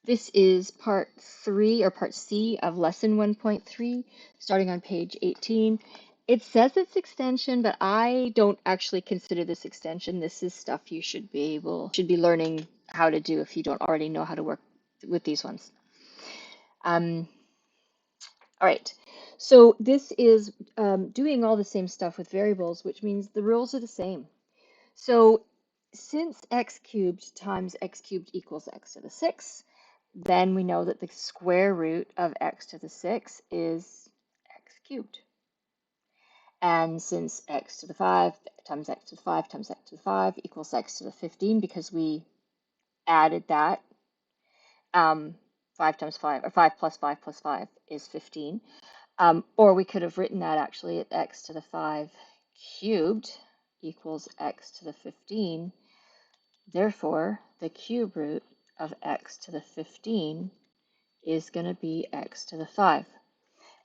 This is part 3 or part C of lesson 1.3, starting on page 18. It says it's extension, but I don't actually consider this extension. This is stuff you should be learning how to do if you don't already know how to work with these ones. All right, so this is doing all the same stuff with variables, which means the rules are the same. So since x cubed times x cubed equals x to the 6, then we know that the square root of x to the 6 is x cubed. And since x to the 5 times x to the 5 times x to the 5 equals x to the 15, because we added that, 5 times 5, or 5 plus 5 plus 5 is 15. Or we could have written that actually at x to the 5 cubed equals x to the 15. Therefore, the cube root of x to the 15 is going to be x to the 5.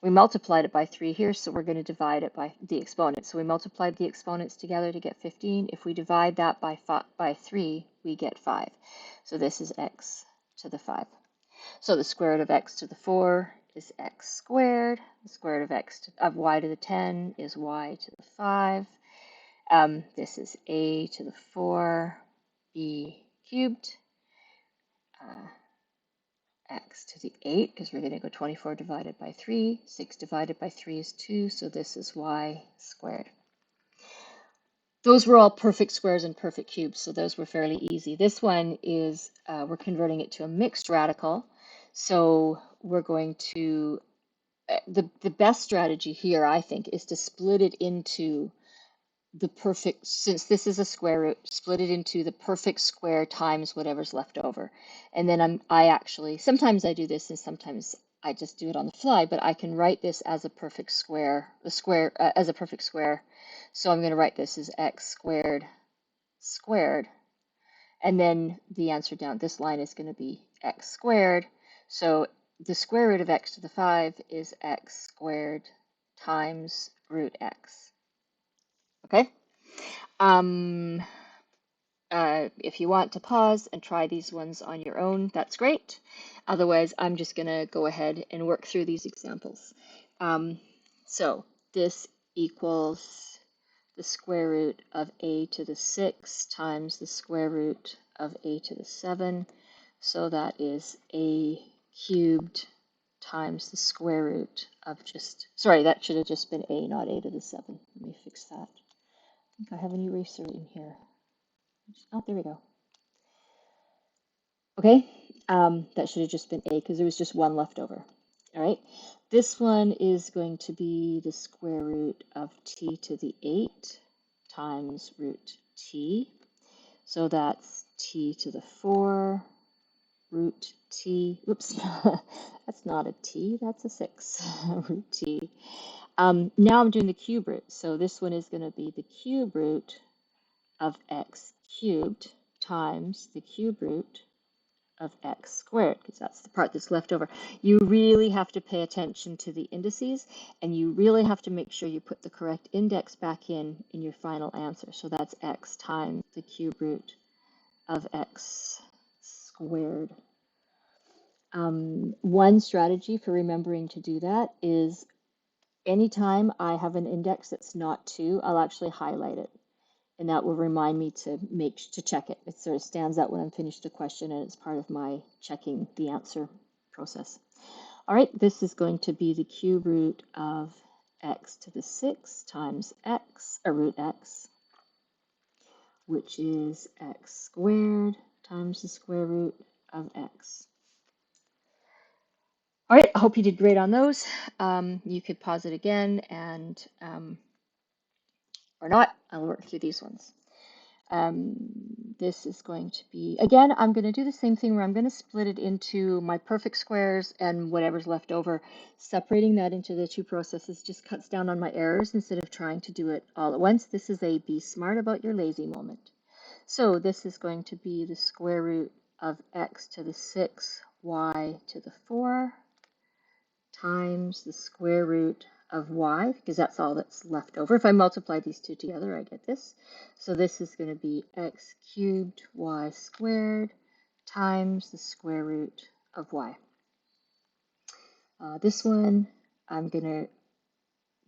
We multiplied it by 3 here, so we're going to divide it by the exponent. So we multiplied the exponents together to get 15. If we divide that by 3, we get 5. So this is x to the 5. So the square root of x to the 4 is x squared. The square root of y to the 10 is y to the 5. This is a to the 4, b cubed. X to the 8, because we're going to go 24 divided by 3. 6 divided by 3 is 2, so this is y squared. Those were all perfect squares and perfect cubes, so those were fairly easy. This one is, we're converting it to a mixed radical, so we're going to, the best strategy here, I think, is to split it into the perfect, since this is a square root, split it into the perfect square times whatever's left over. And then sometimes I do this and sometimes I just do it on the fly, but I can write this as a perfect square, as a perfect square. So I'm going to write this as x squared squared. And then the answer down this line is going to be x squared. So the square root of x to the 5 is x squared times root x. Okay? If you want to pause and try these ones on your own, that's great. Otherwise, I'm just going to go ahead and work through these examples. So this equals the square root of a to the 6 times the square root of a to the 7. So that is a cubed times the square root of that should have just been a, not a to the 7. Let me fix that. I think I have an eraser in here. Oh, there we go. Okay, that should have just been a because there was just one left over. All right, this one is going to be the square root of t to the 8 times root t. So that's t to the 4 root t. Oops, that's not a t, that's a 6 root t. Now I'm doing the cube root. So this one is going to be the cube root of x cubed times the cube root of x squared, because that's the part that's left over. You really have to pay attention to the indices, and you really have to make sure you put the correct index back in your final answer. So that's x times the cube root of x squared. One strategy for remembering to do that is anytime I have an index that's not 2, I'll actually highlight it. And that will remind me to check it. It sort of stands out when I'm finished a question, and it's part of my checking the answer process. All right, this is going to be the cube root of x to the 6 times x, or root x, which is x squared times the square root of x. All right, I hope you did great on those. You could pause it again and or not. I'll work through these ones. This is going to be, again, I'm going to do the same thing where I'm going to split it into my perfect squares and whatever's left over. Separating that into the two processes just cuts down on my errors instead of trying to do it all at once. This is a be smart about your lazy moment. So this is going to be the square root of x to the 6, y to the 4 times the square root of y, because that's all that's left over. If I multiply these two together, I get this. So this is going to be x cubed y squared times the square root of y. This one, I'm going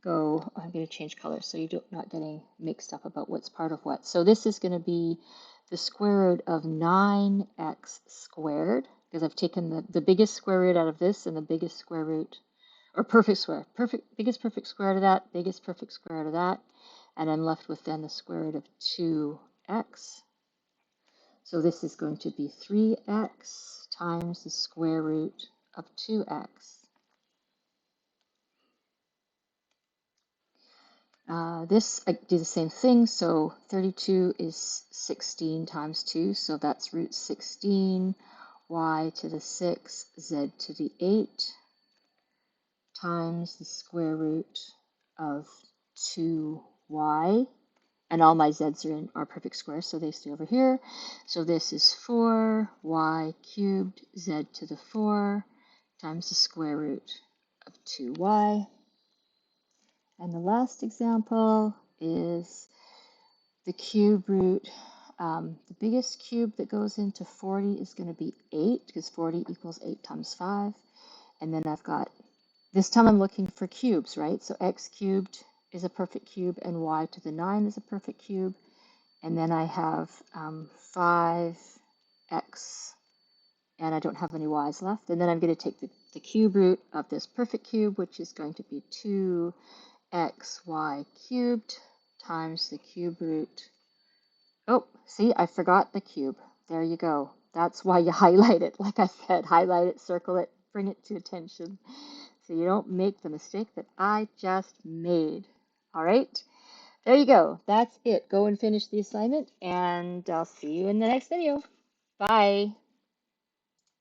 to change color so you're not getting mixed up about what's part of what. So this is going to be the square root of 9x squared, because I've taken the biggest square root out of this and the biggest square root, or perfect square, biggest perfect square out of that, biggest perfect square out of that, and I'm left with then the square root of 2x. So this is going to be 3x times the square root of 2x. This, I do the same thing, so 32 is 16 times 2, so that's root 16, y to the 6, z to the 8, times the square root of 2y, and all my z's are perfect squares, so they stay over here. So this is 4y cubed z to the 4 times the square root of 2y. And the last example is the cube root. The biggest cube that goes into 40 is going to be 8, because 40 equals 8 times 5. And then I've got, this time I'm looking for cubes, right? So x cubed is a perfect cube, and y to the 9 is a perfect cube. And then I have 5x, and I don't have any y's left. And then I'm going to take the cube root of this perfect cube, which is going to be 2xy cubed times the cube root. Oh, see, I forgot the cube. There you go. That's why you highlight it. Like I said, highlight it, circle it, bring it to attention, so you don't make the mistake that I just made. All right, there you go. That's it. Go and finish the assignment, and I'll see you in the next video. Bye.